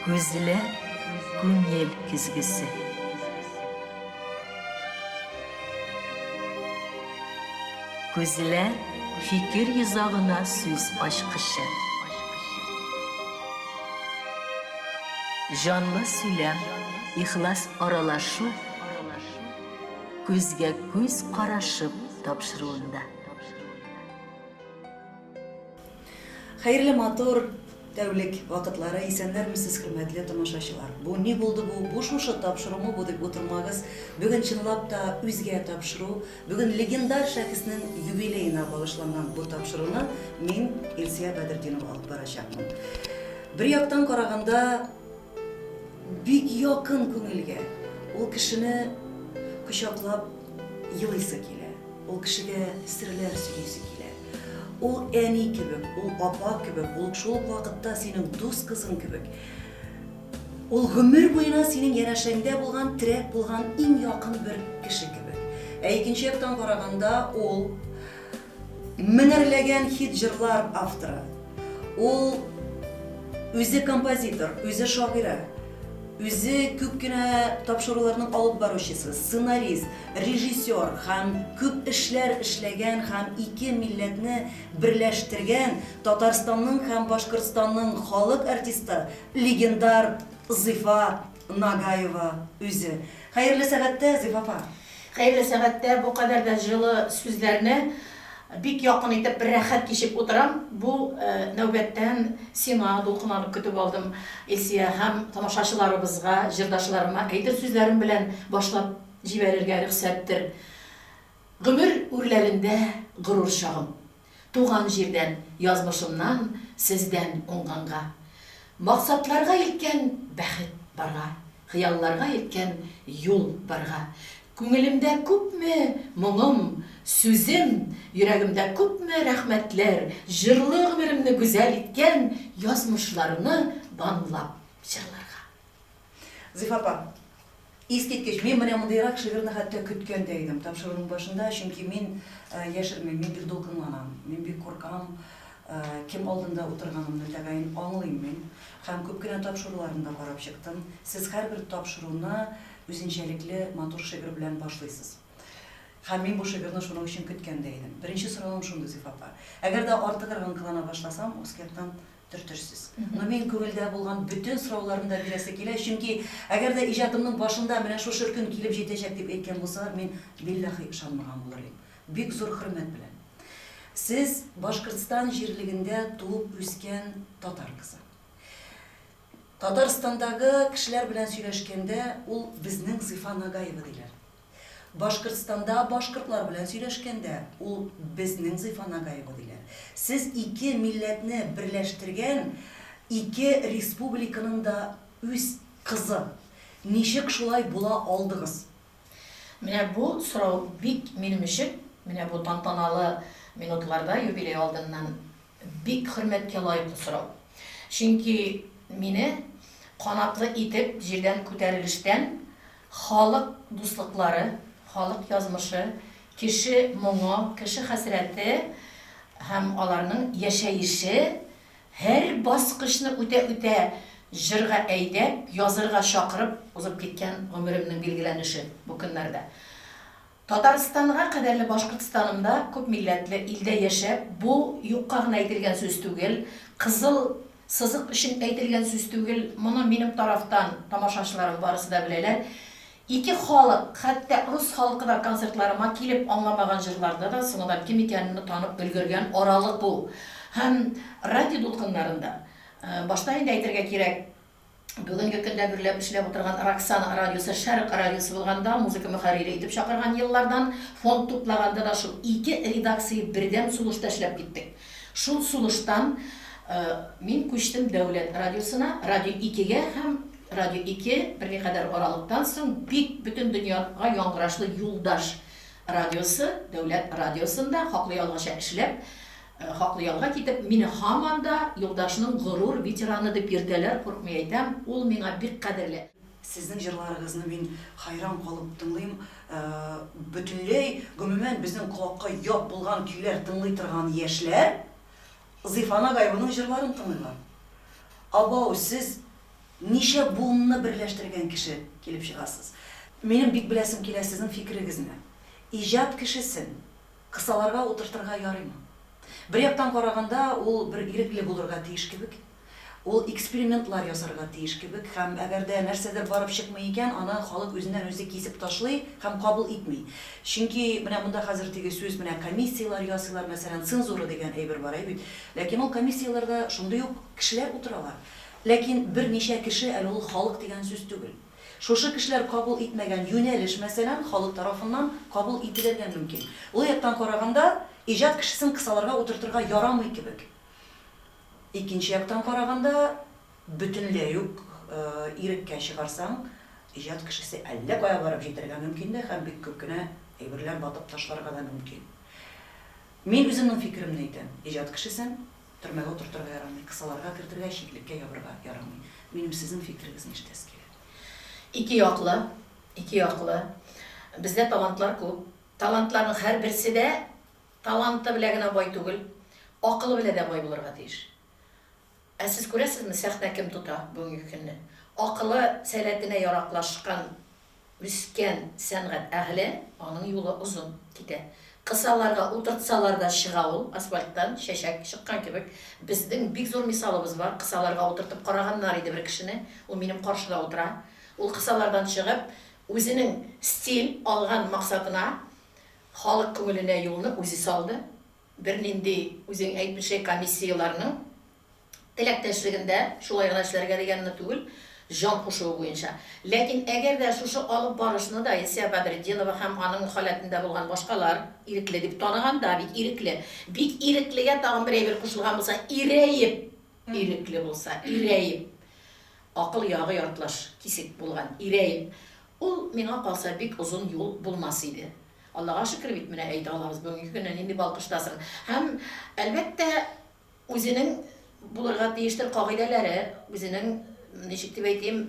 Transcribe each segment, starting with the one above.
Көзілі күн күзгісі. Көзілі fikir yüzağına söz aşkışı. Canlı söylem, ihlas aralaşu, көзге көз қарашып тапшыруында. Хайырлы матур тәулік вақытлары исәнләрмесез хөрмәтле тамашачылар. Бу ни булды бу шушы тапшырумы бу дип утырмагыз. Бүген чынлап та үзгә тапшыру, бүген легендар шәхеснең юбилеена багышланган бу тапшыруны мин Илсия Бәдретдинова алып барачакмын. Бер яктан караганда бик якын күңелгә ул кешене кочаклап елыйсы килә. Ул кешегә серләр сөйлисе килә. Ул әни кебек, ул апа кебек, ул шул вакытта синең дус кызың кебек. Ул гомер буена синең янәшәңдә булган, терәк булган иң якын бер кеше кебек. Икенче яктан караганда ул меңәрләгән хит җырлар авторы. Ул үзе композитор, үзе шагыйрь. Үзе күп кенә тапшыруларның алып баручысы, сценарист, режиссер һәм күп эшләр эшләгән һәм ике милләтне берләштергән Татарстанның һәм Башкортстанның халык артисты, легендар Зифа Нагаева үзе. Хәерле сәгатьтә, Зифа апа. Хәерле сәгатьтә бу кадәр дә җылы сүзләрне бик якын итеп бер рәхәт кичеп утырам. Бу нәүбәттән сиңа дулкынланып көтеп алдым. Илсия һәм тамашачыларыбызга, җырдашларыма әйтер сүзләрем белән башлап җибәрергә рөхсәттер. Гомер үрләрендә горур чагым. Туган җирдән, язмышымнан сездән уңганга. Максатларга илткән бәхет барга, хыялларга илткән юл барга. Күңелемдә күпме моңым, сүзем, йөрәгемдә күпме рәхмәтләр, җырлы гомеремне гүзәл иткән язмышларны банлап җырларга. Зифа апа, искиткеч, мин менә мондыйрак шигырьне хәтта көткән дә идем тапшыруның башында, чөнки мин яшермим, мин бик дулкынланам, мин бик куркам, кем алдында утырганымны тәгаен аңлыйм мин, һәм күп кенә тапшыруларында карап чыктым. Сез һәрбер тапшыруны үзенчәлекле матур шигырь белән башлыйсыз. Һәм мин бу шигырьне шуның өчен көткән дә идем. Беренче сорауым шундый, Зифа апа. Әгәр дә артыграк кылана башласам, үскәртән төртөрсез. Но мин күңелдә булган бүтән сорауларны да бирәсе килә, чөнки әгәр дә иҗатымның башында менә шушы көн килеп җитәчәк дип әйткән булсалар, мин билләһи ышанмаган булыр идем. Бик зур хөрмәт белән. Сез Башкортстан җирлегендә туып үскән татар кызы. Татарстандагы кешеләр белән сөйләшкәндә ул безнең Зифа Нагаева диләр. Башкортстанда башкортлар белән сөйләшкәндә ул безнең Зифа Нагаева диләр. Сез ике милләтне берләштергән ике республиканың да үз кызы. Ничек шулай була алдыгыз? Менә бу сорау бик минем өчен, менә бу тантаналы минутларда юбилей алдыннан бик хөрмәткә лаеклы сорау. Чөнки мине канатлы итеп җирдән күтәрелештән халык дуслыклары, халык язмышы, кеше моңы, кеше хәсрәте һәм аларның яшәеше һәр баскычны үтә җырга әйдәп, язырга чакырып узып киткән гомеремнең билгеләнеше бу көннәрдә. Татарстанга кадәрле Башкортстанымда күп милләтле илдә яшәп, бу юкка гына әйтелгән сүз түгел, кызыл сызык өчен әйтелгән сүз түгел, моны минем тарафтан тамашачыларым барысы да беләләр. Ике халык, хәтта рус халкы да концертларыма килеп аңламаган җырларда да соңыннан кем икәнне танып өлгергән аралык бу. Һәм радио дулкыннарында башта инде әйтергә кирәк, бүгенге көндә берләп эшләп утырган Роксана радиосы, Шәрык радиосы булганда, музыка мөхәррире итеп чакырган еллардан фонд туплаганда да шул ике редакция бердәм сулышта эшләп киттек. Шул сулыштан мин күчтем Дәүләт радиосына, Радио 2-гә һәм Радио 2 берникадәр аралыктан соң бик бөтен дөньяга яңгырашлы Юлдаш радиосы, Дәүләт радиосында хаклы ялгача эшләп, хаклы ялга китеп, мине һаман да Юлдашның горур ветераны дип йөртәләр, куркмый әйтәм, ул миңа бик кадерле. Сезнең җырларыгызны мин хайран калып тыңлыйм. Бөтенләй гомумән безнең колакка ят булган көйләр тыңлый торган яшьләр Зифа Нагаеваның җырларын тыңлыйлар. Абау, сез Ничә буынны берләштергән кеше килеп чыгасыз. Минем бик беләсем килә сезнең фикерегезне. Иҗат кешесен кысаларга утыртырга ярыймы? Бер яктан караганда, ул бер ирекле булырга тиеш кебек. Ул экспериментлар ясарга тиеш кебек, һәм әгәр дә нәрсәдер барып чыкмый икән, аны халык үзеннән үзе кисеп ташлый һәм кабул итми. Чөнки менә монда хәзер теге сүз, менә комиссиялар ясыйлар, мәсәлән, цензура дигән әйбер бар бит. Ләкин ул комиссияларда шундый ук кешеләр утыралар. Ләкин берничә кеше әле ул халык дигән сүз түгел. Шушы кешеләр кабул итмәгән юнәлеш, мәсәлән, халык тарафыннан кабул ителергә мөмкин. Ул яктан караганда, иҗат кешесен кысаларга утыртырга ярамый кебек. Икенче яктан караганда, бөтенләй үк иреккә чыгарсаң, иҗат кешесе әллә кая барып җитәргә мөмкин дә, һәм бик күп кенә әйберләр батып ташларга да мөмкин. Мин үземнең фикеремне әйтәм. Иҗат кешесен төрмәгә утыртырга ярамый, кысаларга кертергә, чиклеккә ябырга ярамый. Минем сезнең фикерегезне ишетәс килә. Ике яклы. Бездә талантлар күп. Талантларның һәр берсе дә таланты белән генә бай түгел, акылы белән дә бай булырга тиеш. Ә сез күрәсезме, сәхнә кем тота бүгенге көнне? Акылы сәләтенә яраклашкан, үскән сәнгать әһле, аның юлы узын китә. Кысаларга утыртсалар да чыга ул, асфальттан чәчәк чыккан кебек. Безнең бик зур мисалыбыз бар. Кысаларга утыртып караганнар иде бер кешене. Ул минем каршыда утыра. Ул кысалардан чыгып, үзенең стиль алган максатына, халык күңеленә юлны үзе салды. Бернинди үзең әйтмешә комиссияларның теләктәшлегендә шулай гына эшләргә дигәнне түгел, жан кушуы буенча. Ләкин әгәр дә шушы алып барышны да Исия Бәдретдинова һәм аның халәтендә булган башкалар ирекле дип танығанда, бик иреклегә тагын бер әйбер кушылган булса, ирекле булса, акыл ягы яртылаш кисек булган, ул миңа калса бик озын юл булмас иде. Аллага шөкер бит, менә әйтә алабыз бүгенге көннән нинди балкыштасың. Һәм әлбәттә үзенең булырга тиештер кагыйдәләре, үзенең ничек дип әйтим,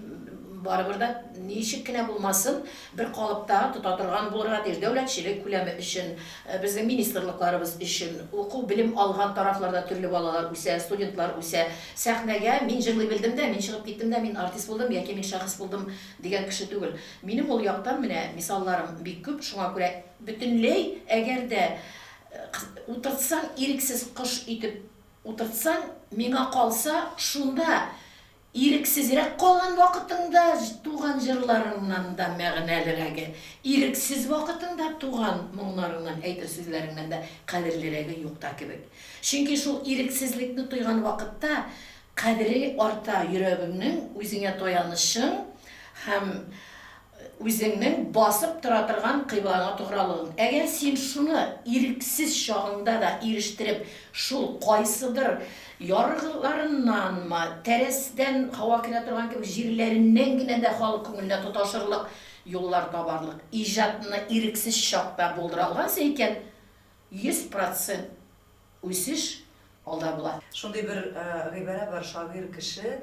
барыбыр да ничек кенә булмасын, бер калыпта тота торган булырга тиеш. Дәүләтчелек күләме өчен, безнең министрлыкларыбыз өчен, уку белем алган тарафларда төрле балалар үсә, студентлар үсә. Сәхнәгә мин җырлый белдем дә, мин чыгып киттем дә, мин артист булдым яки мин шәхес булдым дигән кеше түгел. Минем ул яктан менә мисалларым бик күп, шуңа күрә бөтенләй әгәр дә утыртсаң ирексез кош итеп утыртсаң, миңа калса шунда ирексезрәк калган вакытыңда туган җырларыңнан да мәгънәлерәге, ирексез вакытыңда туган моңнарыңнан, әйтер сүзләреңнән дә кадерлерәге юкта кебек. Чөнки шул ирексезлекне тойган вакытта кадере арта йөрәгеңнең, үзеңә таянышың һәм үзеңнең басып тора торган кыйблаңа тугралыгың. Әгәр син шуны ирексез чагыңда да ирештереп, шул кайсыдыр ярыгларыннанмы, тәрәстән һава килә торган кебек җирләреннән генә дә халык күңеленә тоташырлык юллар табарлык, иҗатны ирексез чакта булдыра алганса икән, 100% үсеш алда була. Шундый бер гыйбарә бар, шагыйрь кеше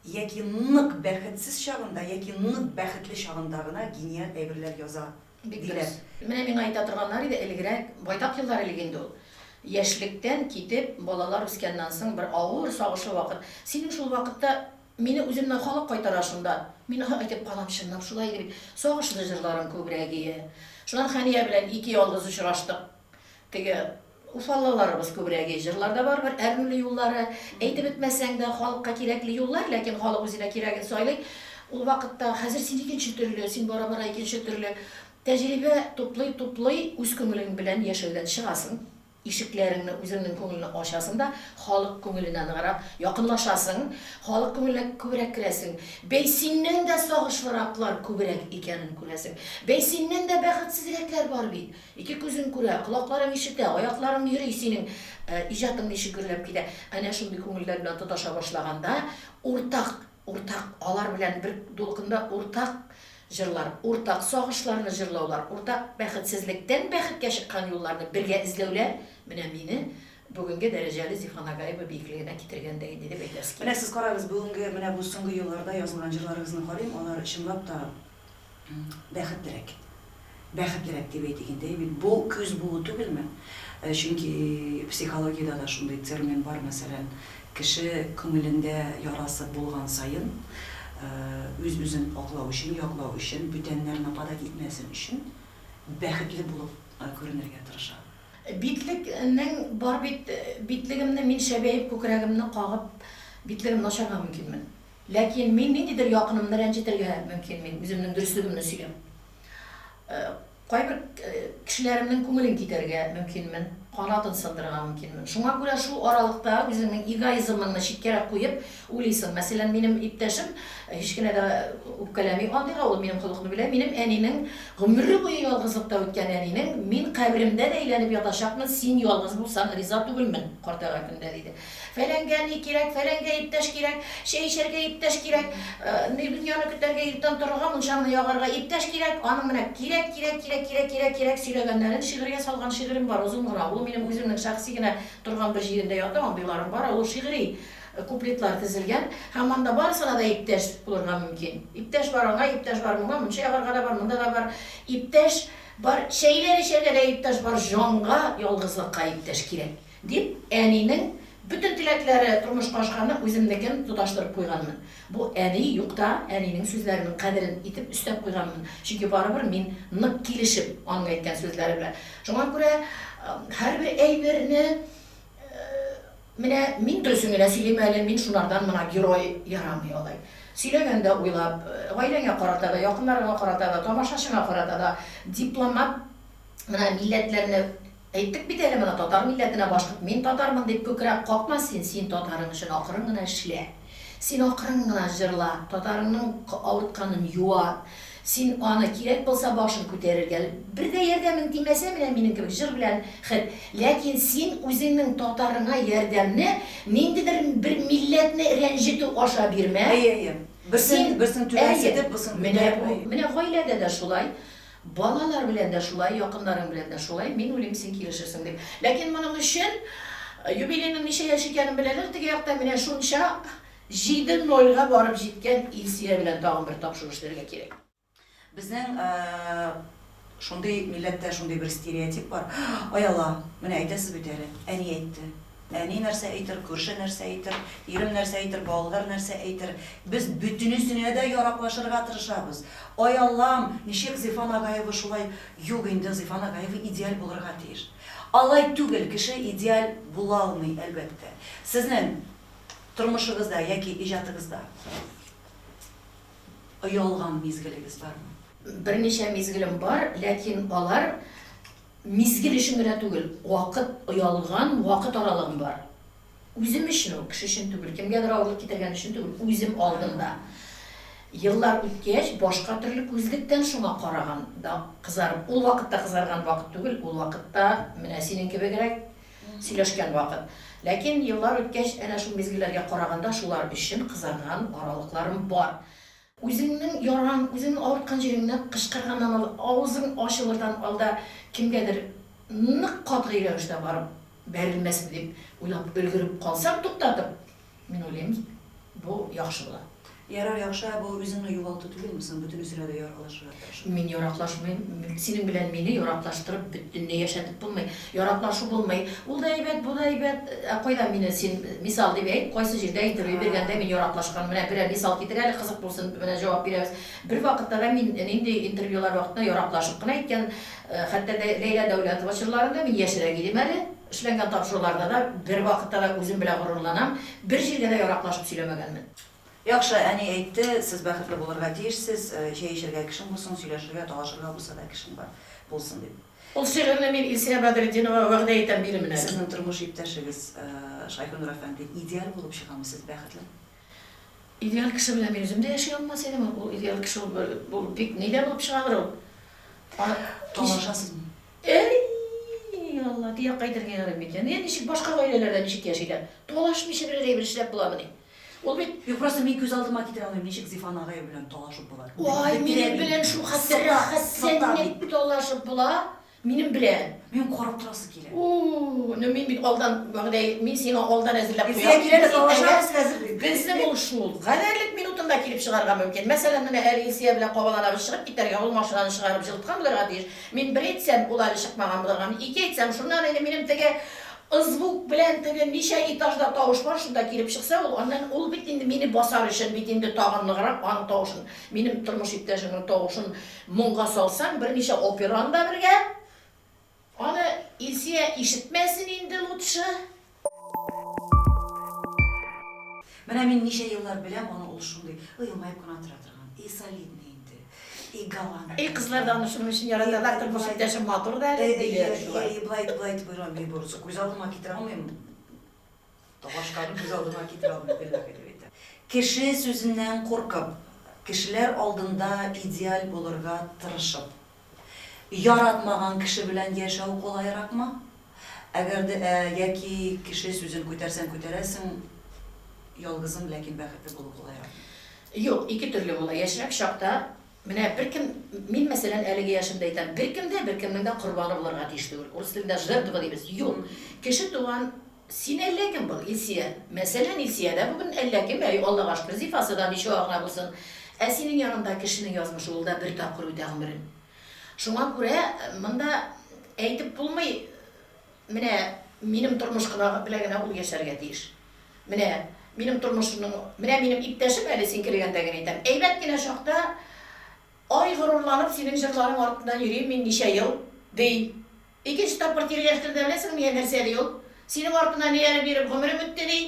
яки нык бәхетсез чагында, яки нык бәхетле чагында гына гениаль әйберләр яза. Менә миңа әйтә торганнар иде, элегрәк, байтак еллар элек инде ул. Яшьлектән китеп, балалар үскәннән соң бер авыр сагышлы вакыт. Синең шул вакытта мине үземнән халык кайтара шунда. Мин әйтеп калам, чынлап шулай дип. Сагышлы җырларым күбрәк ие. Шуннан Хәния белән ике ялгыз очраштык. Теге Уфаллыларыбыз күбрәк җырларда бар бер әрнүле юллары, әйтеп бетмәсәң дә халыкка кирәкле юллар, ләкин халык үзенә кирәген сайлый. Ул вакытта хәзер син икенче төрле, син бара-бара икенче төрле тәҗрибә туплый үз күңелең белән яшәүдән чыгасың. Ишекләреңне үзеңнең күңелне ачасың да, халык күңеленә ныграк якынлашасың, халык күңеленә күбрәк керәсең. Бәйсиннән дә сагышлыраклар күбрәк икәнен күрәсең. Бәйсиннән дә бәхетсезрәкләр бар бит. Ике күзең күрә, колакларың ишетә, аякларың йөри, синең иҗатың ничек гөрләп китә. Әнә шундый күңелләр белән тоташа башлаганда, уртак алар белән бер дулкында уртак җырлар, уртак сагышларны җырлаулар, уртак бәхетсезлектән бәхеткә чыккан юлларны бергә эзләүләр менә мине бүгенге дәрәҗәле Зифан Агаева биеклегенә китергәндә инде дип әйтәсез. Менә сез карагыз, бүгенге менә бу соңгы елларда язылган җырларыгызны карыйм, алар чынлап та бәхетлерәк дип әйтгәндә, бу күз булу түгелме? Чөнки психологиядә да шундый термин бар, мәсәлән, кеше күңелендә ярасы булган сайын, үз-үзен аклау өчен, яклау өчен, бүтәннәр напада китмәсен өчен бәхетле булып күренергә тырыша. Битлекнең бар битлегемне мин шәбәеп күкрәгемне кагып, битлегемне ачарга мөмкинмен. Ләкин мин ниндидер якынымны рәнҗетергә мөмкин, мин үземнең дөрестлегемне сөйләм. Кайбер кешеләремнең күңелен китәргә мөмкинмен, канатын сындырырга мөмкинмен. Шуңа күрә шул аралыкта үзеңнең эгоизмыңны читкәрәк куеп уйлыйсың. Мәсәлән, минем иптәшем һич кенә дә үпкәләми андыйга, ул минем холыкны белә. Минем әнинең гомере буе ялгызлыкта үткән әнинең, мин каберемдә дә әйләнеп ятачакмын, син ялгыз булсаң риза түгелмен, картайган көндә диде. Фәләнгә ни кирәк, фәләнгә иптәш кирәк, чәй эчәргә иптәш кирәк, дөньяны көтәргә иртән торырга, мунчаны ягарга иптәш кирәк, аның менә кирәк сөйләгәннәрен шигырьгә салган шигырем бар, узын гына. Ул минем үземнең шәхси генә торган бер җирендә ята, андыйларым бар, ул шигъри куплетлар тезелгән, һәм анда барысына да иптәш булырга мөмкин. Иптәш бар аңа, иптәш бар моңа, мунча ягарга да бар, монда да бар. Иптәш бар, чәйләр эчәргә дә иптәш бар, җанга, ялгызлыкка иптәш кирәк. Дип, әнинең bütün tilekleri turmuş kaşkanı özümdeken tutaştırıp koyganmın. Bu әни юкта, әнинең сүзләренең кадерен итеп üstәп куйганмын. Чөнки барыбер мин нык килешеп аның әйткән сүзләре белән. Шуңа күрә һәрбер әйберне менә мин дөресен генә сөйлим әле, мин шунардан мона герой ярамый алай. Сөйләгәндә уйлап, гаиләңә карата да, якыннарыңа карата да, тамашачыңа карата да, дипломат менә милләтләрне әйттек бит әле моны татар милләтенә башкып, мин татармын дип күкрәк какма син татарың өчен акрын гына эшлә. Син акрын гына җырла, татарыңның авыртканын юа. Син аны кирәк булса башын күтәрергә. Бер дә ярдәмең тимәсә менә минем кебек җыр белән хит. Ләкин син үзеңнең татарыңа ярдәмне ниндидер бер милләтне рәнҗетү аша бирмә. Берсен түбәнсетеп, берсен менә гаиләдә дә шулай. Балалар белән дә шулай, якыннарың белән дә шулай, мин уйлыйм син килешерсең дип. Ләкин моның өчен юбилейның ничә яшь икәнен беләләр, теге якта менә шунча 7-0-га барып җиткән Илсия белән тагын бер тапшырыш бирергә кирәк. Безнең шундый милләттә шундый бер стереотип бар. Аяла, менә әйтәсез бит әле, әни әйтте. Әни нәрсә әйтер, күрше нәрсә әйтер, ирем нәрсә әйтер, балалар нәрсә әйтер. Без бүтүнесенә дә яраклашырга тырышабыз. Ай Аллам, ничек Зифан Агаева шулай? Юк инде, Зифан Агаева идеаль булырга тиеш. Алай түгел, кеше идеаль була алмый, әлбәттә. Сезнең тормышыгызда яки иҗатыгызда оялган мизгелегез бармы? Берничә мизгелем бар, ләкин алар мизгел өчен генә түгел, вакыт оялган, вакыт аралыгым бар. Үзем өчен, кеше өчен түгел, кемгәдер авырлык китергән өчен түгел, үзем алдында. Еллар үткәч, башка төрле күзлектән шуңа караганда кызарып, ул вакытта кызарган вакыт түгел, ул вакытта менә синең кебегрәк сөйләшкән вакыт. Ләкин еллар үткәч, әнә шул мизгелләргә караганда шулар өчен кызарган аралыкларым бар. Үзеңнең яран, үзеңнең авырткан җиреңне кычкырганнан авызың ачылырдан алда кимгәдер нык катгый рәвештә барып бәрелмәсме дип уйлап өлгереп калсам туктатып, мин уйлыйм, бу яхшы була. Ярар яхшы, бу үзеңне югалту түгелме, бүтүнесенә дә яраклашырга тырыш. Мин яраклашмыйм, синең белән мине яраклаштырып бөтенләй яшәтеп булмый. Яраклашу булмый. Ул да әйбәт, бу да әйбәт. Кайда мине син мисал дип әйт, кайсы җирдә интервью биргәндә мин яраклашкан, менә бер мисал китер әле, кызык булсын, менә җавап бирәбез. Бер вакытта да мин нинди интервьюлар вакытында яраклашып кына әйткән, хәтта Ләйлә Дәүләтова җырларында мин яшәрә идем әле. Эшләнгән тапшыруларда да бер вакытта да үзем белән горурланам, бер җиргә дә яраклашып сөйләмәгәнмен. Яхшы, әни әйтте, сез бәхетле булырга тиешсез, чәй эчәргә кешең булсын, сөйләшергә, талашырга булса да кешең бар булсын дип. Ул шигырьне мин Илсия Бәдретдинова вәгъдә итәм биременә. Сезнең тормыш иптәшегез Шайхунур әфәнди идеаль булып чыгамы, сез бәхетле? Идеаль кеше белән мин үзем дә яши алмас идем, ул идеаль кеше бу бик нидә булып чыгадыр ул. Талашасызмы? Алла, дия кайтырга ярый икән. Ничек башка гаиләләрдә ничек яшиләр? Талашмыйча бер эшләп буламыни? Ул бит просто мин күз алдыма китерә алмыйм, ничек Зифан агай белән талашып була. Ой, минем белән шул хәтер рәхәтсенлек талашып була. Минем белән. Мин карап торасы килә. Мин бит алдан вәгъдә, мин сине алдан әзерләп куям. Безгә килә талашабыз хәзер. Безнең ул шул. Гадәрлек минутында килеп чыгарга мөмкин. Мәсәлән, менә Илсия белән кабаланабыз чыгып китәргә, ул машинаны чыгарып җылыткан булырга тиеш. Мин бер әйтсәм, ул әле чыкмаган булырга. Ике әйтсәм, шуннан инде минем теге звук белән теге ничә этажда тавыш бар, шунда килеп чыкса, ул бит инде мине басар өчен, бит инде тагын ныграк аның тавышын, минем тормыш иптәшемнең тавышын моңга салсаң, берничә операны да бергә, аны Илсия ишетмәсен инде лучше. Менә мин ничә еллар беләм аны ул шундый ыелмайып кына тора торган. Солидный инде. Галант. Кызлар да аны шуның өчен яраталар, тормыш иптәшем матур да диләр шулай. Блайт бирәм бер борсы. Күз алдыма китерә алмыйм. Табашканы күз алдыма китерә алмыйм билләһи дә. Кеше сүзеннән куркып, кешеләр алдында идеаль булырга тырышып, яратмаган кеше белән яшәү кулайракмы? Әгәр дә яки кеше сүзен күтәрсәң, ялгызым, ләкин бәхетле булу кулайрак. Юк, ике төрле була. Яшьрәк чакта, менә беркем, мин мәсәлән әлеге яшымда әйтәм, беркемнең дә корбаны булырга тиеш түгел. Урыс телендә жертва дибез. Юк, кеше туган син әллә кем бул, Илсия. Мәсәлән, Илсиядә бүген әллә кем, Аллага шөкер, зифасы да ничә гына булсын. Синең янында кешенең язмышы ул да бер тапкыр үтә гомерен. Шуңа күрә монда әйтеп булмый, менә минем тормыш белән генә ул яшәргә тиеш. Менә минем тормышымның, менә минем иптәшем әле син кергәндә генә әйтәм. Әйбәт кенә чакта айгырурланып синең җырларың артыннан йөрим мин ничә ел, ди. Икенче тапкыр тиргәштергәндә беләсең мин нәрсә ди ул? Синең артыннан ниләр биреп гомерем үтте ди.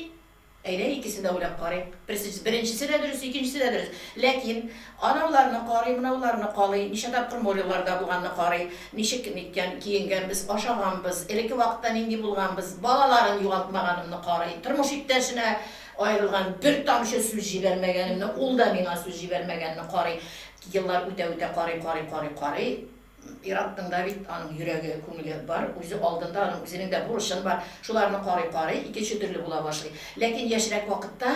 Әйдә икесен дә уйлап карыйк. Беренчесе дә дөрес, икенчесе дә дөрес. Ләкин анауларны карый, монауларны калый, ничә тапкыр мореларда булганны карый, ничек икән киенгәнбез, ашаганбыз, элекке вакытта нинди булганбыз, балаларын югалтмаганымны карый, тормыш иптәшенә айрылган бер тамчы сүз җибәрмәгәнемне, ул да миңа сүз җибәрмәгәнне карый. Еллар үтә карый. Ираттың да бит аның йөрәге, күңеле бар, үзе алдында аның үзенең дә бурычын бар. Шуларны карый, икенче төрле була башлый. Ләкин яшьрәк вакытта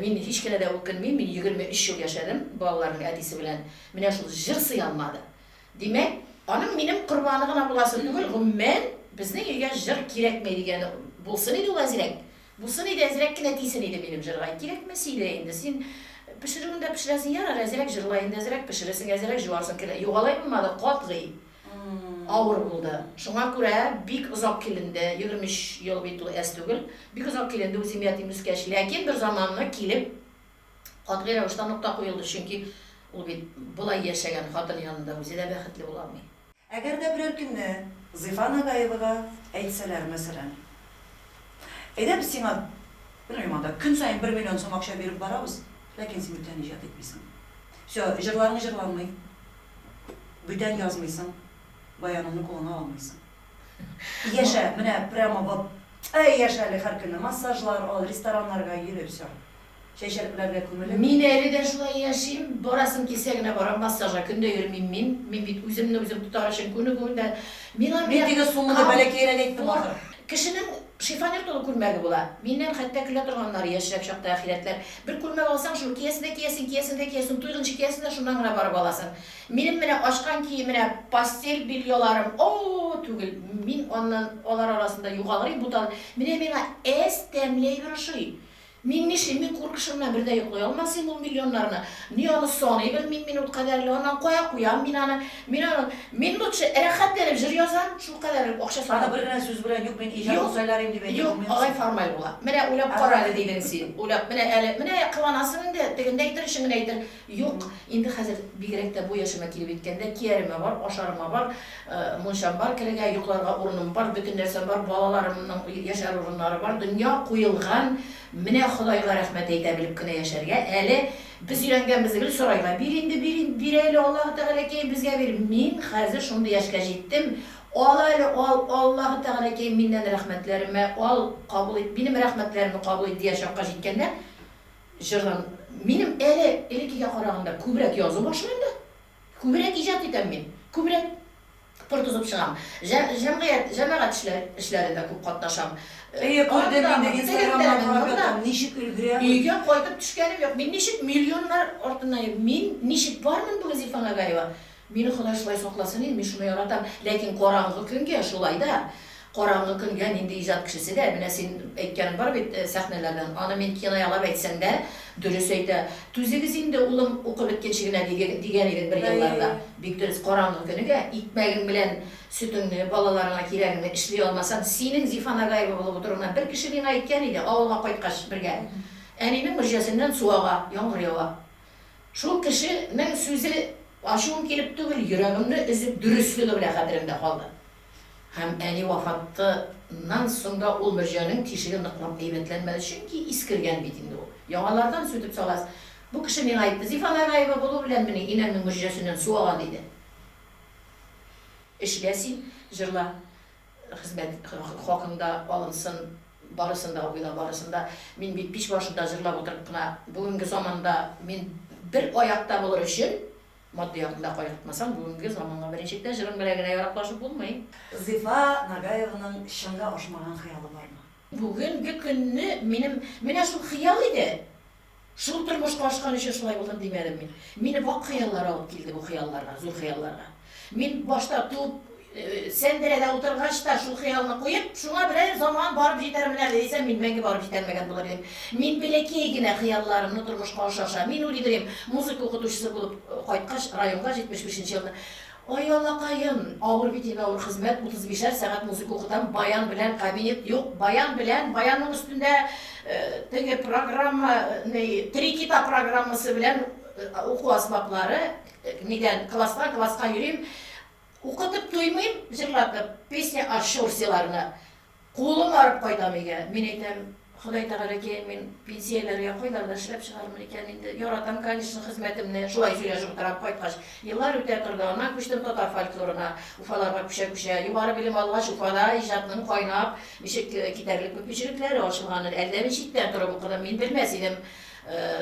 мин һич кенә дә үкенмим, мин 23 ел яшәдем балаларның әтисе белән. Менә шул җыр сыялмады. Димәк, аның минем корбаны гына буласы түгел, гомумән безнең илгә җыр кирәкмәй дигәне булсын иде ул әзрәк. Булсын иде әзрәк кенә тисен иде минем җырга. Кирәкмәс иде инде. Син пешерүендә пешерәсең ярар, әзрәк җырлай инде, әзрәк пешерәсең, әзрәк җуарсың килә. Югалай булмады, катгый. Авыр булды. Шуңа күрә бик озак киленде, 23 ел бит ул әз түгел. Бик озак киленде үзем ятим үскәч, ләкин бер заманны килеп катгый рәвештә нокта куелды, чөнки ул бит булай яшәгән хатын янында үзе дә бәхетле була алмый. Әгәр дә берәр көнне Зифа Нагаевага әйтсәләр, мәсәлән, әйдә без сиңа, белмим анда, көн сайын 1 миллион сум акча биреп барабыз, ләкин син бүтән иҗат итмисең. Всё, җырларың җырланмый. Бүтән язмыйсың, баяныңны кулыңа алмыйсың. Яшә, менә прямо вот, яшә әле һәр көнне массажлар ал, рестораннарга йөреп, всё. Чәчәкләргә күмелеп. Мин әле дә шулай яшим, барасым килсә генә барам массажга, көндә йөрмим мин. Мин бит үземне үзем тутар өчен күнегүендә. Мин теге сумманы бәләкәйрәк әйттем ахыр. Кешенең шифонер тулы күлмәге була. Миннән хәтта көлә торганнар яшьрәк чакта әхирәтләр. Бер күлмәк алсаң, шул киясен, туйгынчы киясен дә шуннан гына барып аласың. Минем менә ачкан киеменә постель бельяларым, түгел. Мин аннан алар арасында югалырый бутан. Миңа тәмләй биршый. Мин нишлим, мин куркышымнан бердә йоклый алмасым ул миллионнарны. Ни аны саный белмим мин ут кадәрле, аннан куям мин лучше рәхәтләнеп җыр язам, шул кадәр акча Аны санап. бер генә сүз белән юк, мин иҗат сайларым дип әйтәм. Юк, алай формаль була. Менә уйлап кара әле дидең син. Уйлап, менә кыланасың инде, дигәндә әйтер өчен генә әйтер. Юк, инде хәзер бигрәк тә бу яшыма килеп иткәндә кияремә бар, ашарыма бар, мунчам бар, кирәгә йокларга урыным бар, бөтен нәрсәм бар, балаларымның яшәр урыннары бар, дөнья куелган. Менә Худайга рәхмәт әйтә белеп кенә яшәргә. Әле без өйрәнгәнбез гел сорайга. Бир әле Аллаһ Тәгалә кәй безгә бир. Мин хәзер шундый яшькә җиттем. Аллаһ Тәгалә кәй миннән рәхмәтләремә кабул ит. Минем рәхмәтләремне кабул ит дигән чакка җиткәндә, җырдан минем әле элеккегә караганда күбрәк язу башлыйм да. Күбрәк иҗат итәм мин. Күбрәк портузып чыгам. Җәмәгать эшләрендә күп катнашам. Күрдем инде Инстаграмда карап ятам, ничек өлгерәм. Өйгә кайтып төшкәнем юк. Мин ничек миллионнар артыннан, мин ничек бармын бу Зифа Нагаева. Мине Ходай шулай сакласын инде, мин шуны яратам. Ләкин караңгы көнгә шулай да. Караңгы көнгә нинди иҗат кешесе дә, менә син әйткәнең бар бит сәхнәләрдән. Аны мин кинаялап әйтсәң дә, Дөрес әйтә. Түзегез инде улым укып беткәнчегенә дигән идек бер елларда. Бик дөрес караңгы көнегә итмәгең белән сөтеңне балаларыңа кирәгенә эшли алмасаң, синең Зифа Нагаева булып утыруыңнан бер кеше миңа әйткән иде, авылга кайткач бергә. Әнинең мөрҗәсеннән суага, яңгыр ява. Шул кешенең сүзе ачуым килеп түгел, йөрәгемне өзеп дөрестлеге белән хәтеремдә калды. Һәм әни вафаттынан соң да ул мөрҗәнең тишеге ныклап әйбәтләнмәде, чөнки искергән бит инде ул. Яңалардан сүтеп салас. Бу кеше миңа әйтте, Зифа Нагаева булу белән мине инәмнең мөрҗәсеннән суаган диде. Эшләсин, җырла, хезмәт хакында алынсын, барысында уйла барысында. Мин бит пич башында җырлап утырып кына, бүгенге заманда мин бер аякта булыр өчен матди якында кайтмасам, бүгенге заманга беренчектә җырым белән генә яраклашып булмый. Зифа Нагаеваның шыңга ашмаган хыялы бармы? Бүгенге көнне менә шул хыял иде. Шул тормышка ашкан өчен шулай булдым димәдем мин. Мине вак хыяллар алып килде бу хыялларга, зур хыялларга. Мин башта туп сәндерәдә утыргач та шул хыялны куеп, шуңа берәр заман барып җитәрмен дисәм, мин мәңге барып җитәрмәгән булыр идем. Мин бәләкәй генә хыялларымны тормышка аша, мин уйлыйм, музыка укытучысы булып кайткач районга 75-нче елда. Ай Аллакаем, авыр бит инде, авыр хезмәт, 35 сәгать музыка укытам, баян белән кабинет юк, баянның өстендә теге программа, Трикита программасы белән уку асбаплары, нидән класска йөрим. Укытып туймыйм, җырлатып, песня Ашурсиларны. Кулым арып кайтам өйгә. Мин әйтәм, Ходай Тәгалә ки, мин пенсияләргә кайларда эшләп чыгармын икән инде. Яратам, конечно, хезмәтемне. Шулай сөйләшеп утырам кайткач. Еллар үтә торды, аннан күчтем татар фольклорына. Уфаларга күчә. Югары белем алгач, Уфада иҗатның кайнап, ничек китәрлек мөмкинчелекләре ачылган. Әлдә мин читтән торып укыдым, мин белмәс идем.